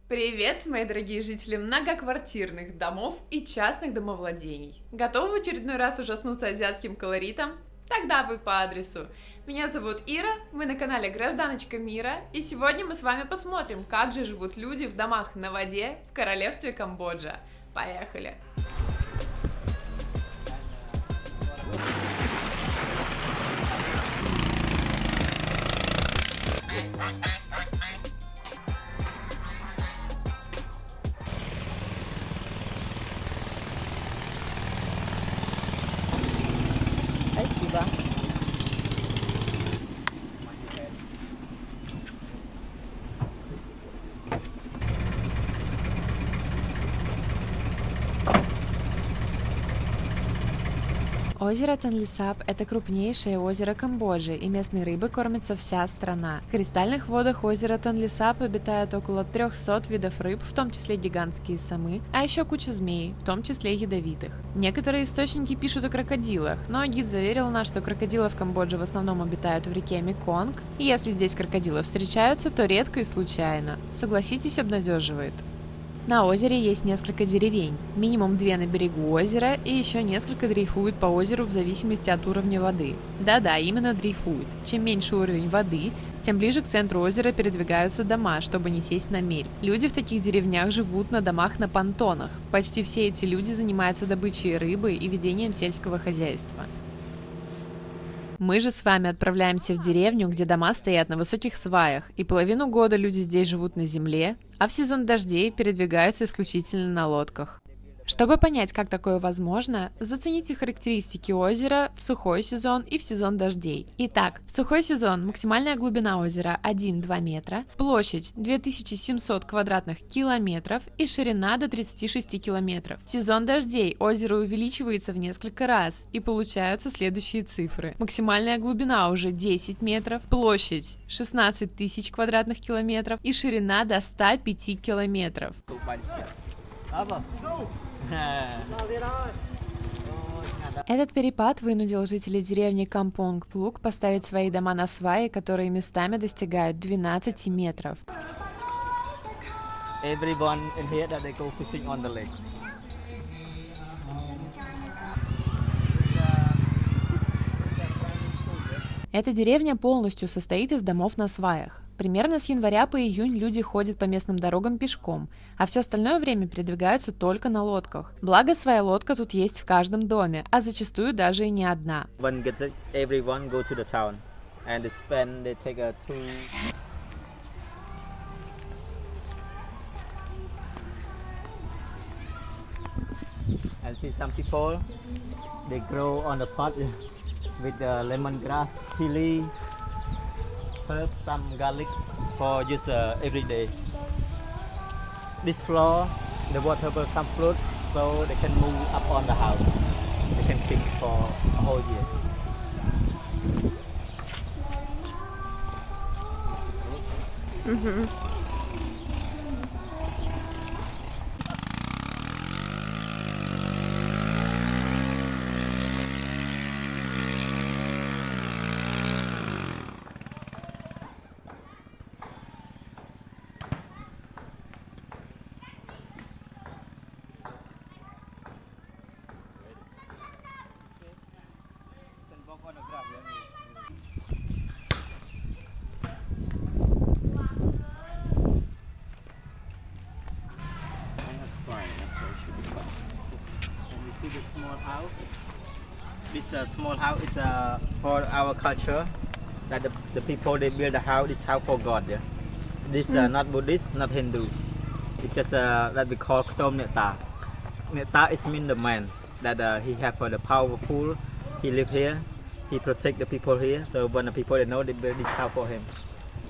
Привет, мои дорогие жители многоквартирных домов и частных домовладений. Готовы в очередной раз ужаснуться азиатским колоритом? Тогда вы по адресу. Меня зовут Ира, вы на канале Гражданочка Мира, и сегодня мы с вами посмотрим, как же живут люди в домах на воде в королевстве Камбоджа. Поехали! Спасибо. Озеро Тонлесап – это крупнейшее озеро Камбоджи, и местной рыбой кормится вся страна. В кристальных водах озера Тонлесап обитает около 300 видов рыб, в том числе гигантские самы, а еще куча змей, в том числе ядовитых. Некоторые источники пишут о крокодилах, но гид заверил нас, что крокодилы в Камбодже в основном обитают в реке Меконг, и если здесь крокодилы встречаются, то редко и случайно. Согласитесь, обнадеживает. На озере есть несколько деревень, минимум 2 на берегу озера и еще несколько дрейфуют по озеру в зависимости от уровня воды. Да-да, именно дрейфуют. Чем меньше уровень воды, тем ближе к центру озера передвигаются дома, чтобы не сесть на мель. Люди в таких деревнях живут на домах на понтонах. Почти все эти люди занимаются добычей рыбы и ведением сельского хозяйства. Мы же с вами отправляемся в деревню, где дома стоят на высоких сваях, и половину года люди здесь живут на земле, а в сезон дождей передвигаются исключительно на лодках. Чтобы понять, как такое возможно, зацените характеристики озера в сухой сезон и в сезон дождей. Итак, в сухой сезон максимальная глубина озера 1-2 метра, площадь 2700 квадратных километров и ширина до 36 километров. В сезон дождей озеро увеличивается в несколько раз и получаются следующие цифры. Максимальная глубина уже 10 метров, площадь 16 тысяч квадратных километров и ширина до 105 километров. Этот перепад вынудил жителей деревни Кампонг-Плук поставить свои дома на сваи, которые местами достигают 12 метров. Everyone in here that they go fishing on the lake. Эта деревня полностью состоит из домов на сваях. Примерно с января по июнь люди ходят по местным дорогам пешком, а все остальное время передвигаются только на лодках. Благо, своя лодка тут есть в каждом доме, а зачастую даже и не одна. Everyone go to the town and they take a two. And see some people they grow on the pot with the lemongrass, chili, herb, some garlic for use every day. This floor, the water will come float, so they can move up on the house. They can keep for a whole year. This small house is for our culture. That the people they build the house. This house for God. Yeah. This not Buddhist, not Hindu. It's just that we call Ktom Neta. Neta is mean the man that he have for the powerful. He live here. He protect the people here. So when the people they know they build this house for him.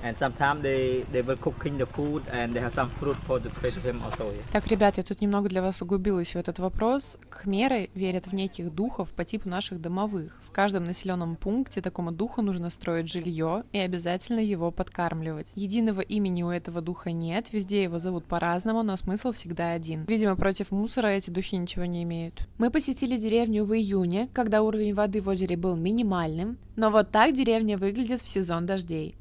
And sometimes they will cooking the food and they have some fruit for the pray to him also. Yeah. Так, ребят, я тут немного для вас углубилась в этот вопрос. Кхмеры верят в неких духов по типу наших домовых. В каждом населенном пункте такому духу нужно строить жилье и обязательно его подкармливать. Единого имени у этого духа нет, везде его зовут по-разному, но смысл всегда один. Видимо, против мусора эти духи ничего не имеют. Мы посетили деревню в июне, когда уровень воды в озере был минимальным, но вот так деревня выглядит в сезон дождей.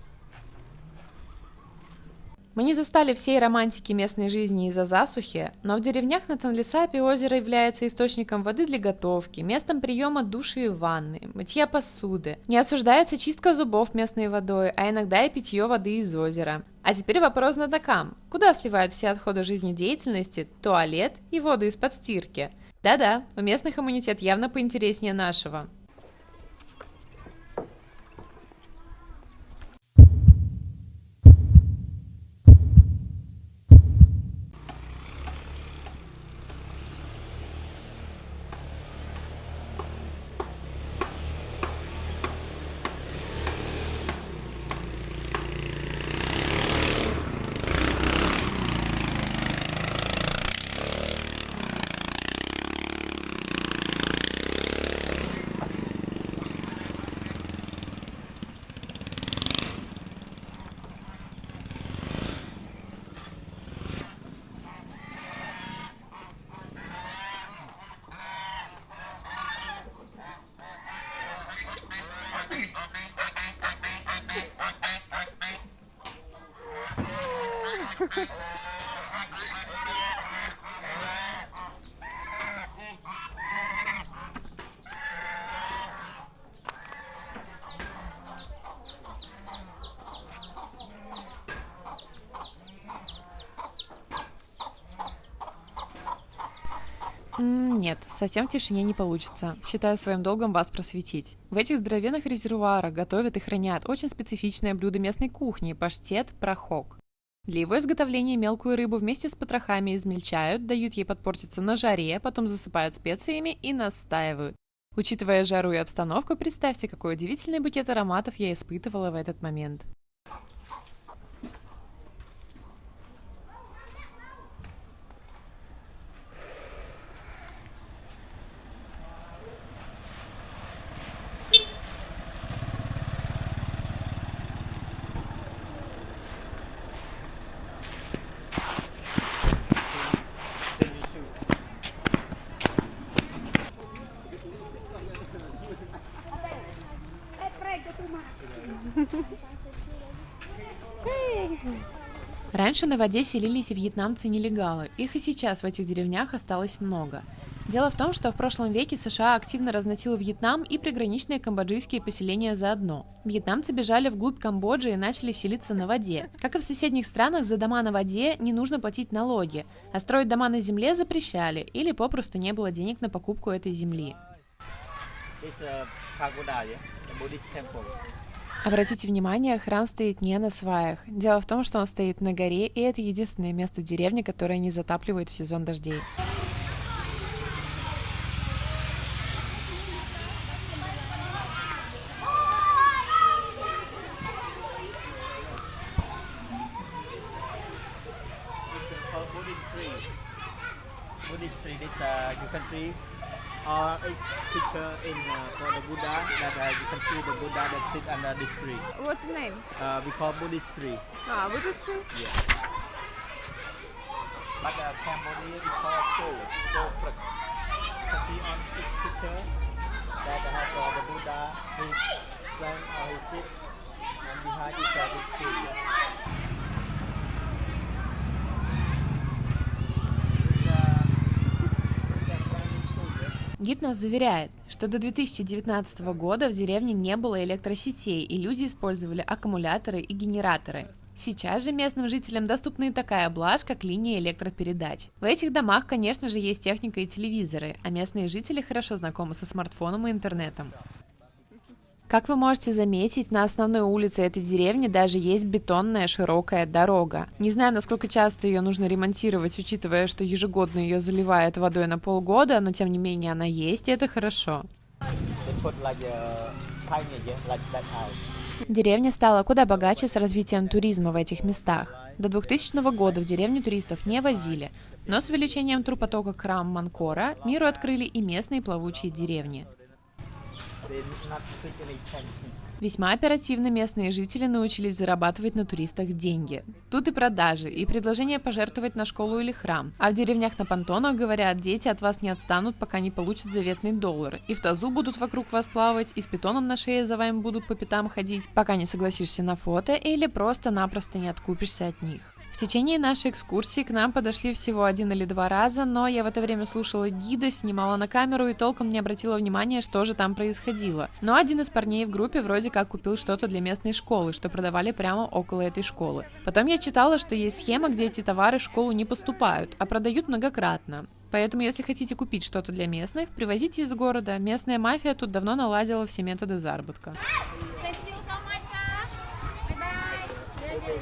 Мы не застали всей романтики местной жизни из-за засухи, но в деревнях на Тонлесапе озеро является источником воды для готовки, местом приема души и ванны, мытья посуды. Не осуждается чистка зубов местной водой, а иногда и питье воды из озера. А теперь вопрос знатокам. Куда сливают все отходы жизнедеятельности, туалет и воду из-под стирки? Да-да, у местных иммунитет явно поинтереснее нашего. Нет, совсем в тишине не получится. Считаю своим долгом вас просветить. В этих здоровенных резервуарах готовят и хранят очень специфичное блюдо местной кухни – паштет прохок. Для его изготовления мелкую рыбу вместе с потрохами измельчают, дают ей подпортиться на жаре, потом засыпают специями и настаивают. Учитывая жару и обстановку, представьте, какой удивительный букет ароматов я испытывала в этот момент. Раньше на воде селились и вьетнамцы-нелегалы, их и сейчас в этих деревнях осталось много. Дело в том, что в прошлом веке США активно разносила Вьетнам и приграничные камбоджийские поселения заодно. Вьетнамцы бежали вглубь Камбоджи и начали селиться на воде. Как и в соседних странах, за дома на воде не нужно платить налоги, а строить дома на земле запрещали или попросту не было денег на покупку этой земли. Обратите внимание, храм стоит не на сваях. Дело в том, что он стоит на горе, и это единственное место в деревне, которое не затапливает в сезон дождей. Buddhist tree, this you can see each picture in for the Buddha that you can see the Buddha that sit under this tree. What's the name? We call Buddhist tree. Buddhist tree? Yeah. But Cambodia we call Pho Phật. You can see on each picture that have the Buddha, his stand or his sit, and behind is this tree. Гид нас заверяет, что до 2019 года в деревне не было электросетей, и люди использовали аккумуляторы и генераторы. Сейчас же местным жителям доступна и такая блажь, как линия электропередач. В этих домах, конечно же, есть техника и телевизоры, а местные жители хорошо знакомы со смартфоном и интернетом. Как вы можете заметить, на основной улице этой деревни даже есть бетонная широкая дорога. Не знаю, насколько часто ее нужно ремонтировать, учитывая, что ежегодно ее заливают водой на полгода, но тем не менее она есть, и это хорошо. Деревня стала куда богаче с развитием туризма в этих местах. До 2000 года в деревню туристов не возили, но с увеличением турпотока к храму Манкора миру открыли и местные плавучие деревни. Весьма оперативно местные жители научились зарабатывать на туристах деньги. Тут и продажи, и предложение пожертвовать на школу или храм. А в деревнях на понтонах, говорят, дети от вас не отстанут, пока не получат заветный $1. И в тазу будут вокруг вас плавать, и с питоном на шее за вами будут по пятам ходить, пока не согласишься на фото или просто-напросто не откупишься от них. В В течение нашей экскурсии к нам подошли всего 1 или 2 раза, но я в это время слушала гида, снимала на камеру и толком не обратила внимания, что же там происходило. Но один из парней в группе вроде как купил что-то для местной школы, что продавали прямо около этой школы. Потом я читала, что есть схема, где эти товары в школу не поступают, а продают многократно. Поэтому, если хотите купить что-то для местных, привозите из города. Местная мафия тут давно наладила все методы заработка. Thank you so much, sir. Bye-bye.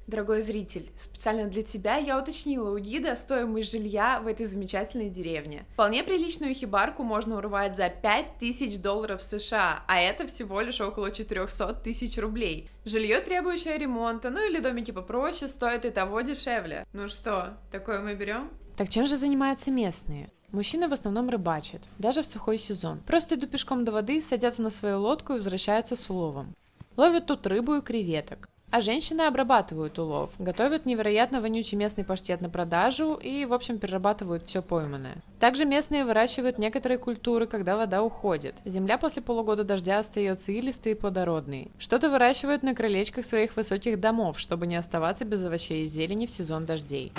Дорогой зритель, специально для тебя я уточнила у гида стоимость жилья в этой замечательной деревне. Вполне приличную хибарку можно урвать за $5000 США, а это всего лишь около 400 тысяч рублей. Жилье, требующее ремонта, ну или домики попроще, стоят и того дешевле. Ну что, такое мы берем? Так чем же занимаются местные? Мужчины в основном рыбачат, даже в сухой сезон. Просто идут пешком до воды, садятся на свою лодку и возвращаются с уловом. Ловят тут рыбу и креветок. А женщины обрабатывают улов, готовят невероятно вонючий местный паштет на продажу и, в общем, перерабатывают все пойманное. Также местные выращивают некоторые культуры, когда вода уходит. Земля после полугода дождя остается илистой и плодородной. Что-то выращивают на крылечках своих высоких домов, чтобы не оставаться без овощей и зелени в сезон дождей.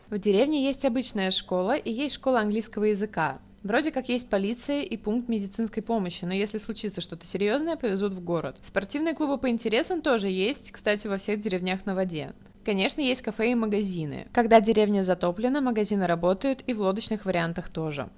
В деревне есть обычная школа и есть школа английского языка. Вроде как есть полиция и пункт медицинской помощи, но если случится что-то серьезное, повезут в город. Спортивные клубы по интересам тоже есть, кстати, во всех деревнях на воде. Конечно, есть кафе и магазины. Когда деревня затоплена, магазины работают и в лодочных вариантах тоже.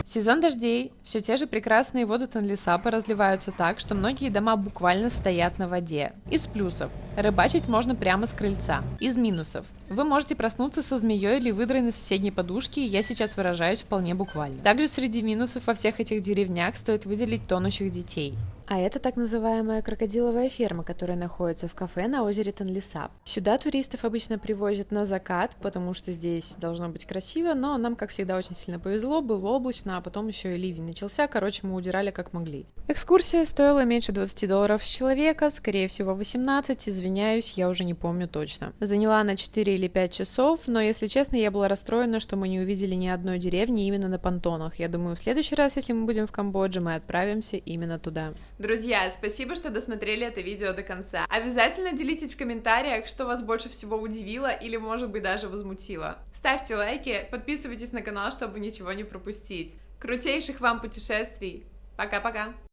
В сезон дождей все те же прекрасные воды Тонлесапа разливаются так, что многие дома буквально стоят на воде. Из плюсов. Рыбачить можно прямо с крыльца. Из минусов. Вы можете проснуться со змеей или выдрой на соседней подушке, и я сейчас выражаюсь вполне буквально. Также среди минусов во всех этих деревнях стоит выделить тонущих детей. А это так называемая крокодиловая ферма, которая находится в кафе на озере Тонлесап. Сюда туристов обычно привозят на закат, потому что здесь должно быть красиво, но нам, как всегда, очень сильно повезло, было облачно, а потом еще и ливень начался, короче, мы удирали как могли. Экскурсия стоила меньше $20 с человека, скорее всего 18, извиняюсь, я уже не помню точно. Заняла она 4 или 5 часов, но, если честно, я была расстроена, что мы не увидели ни одной деревни именно на понтонах. Я думаю, в следующий раз, если мы будем в Камбодже, мы отправимся именно туда. Друзья, спасибо, что досмотрели это видео до конца. Обязательно делитесь в комментариях, что вас больше всего удивило или, может быть, даже возмутило. Ставьте лайки, подписывайтесь на канал, чтобы ничего не пропустить. Крутейших вам путешествий! Пока-пока!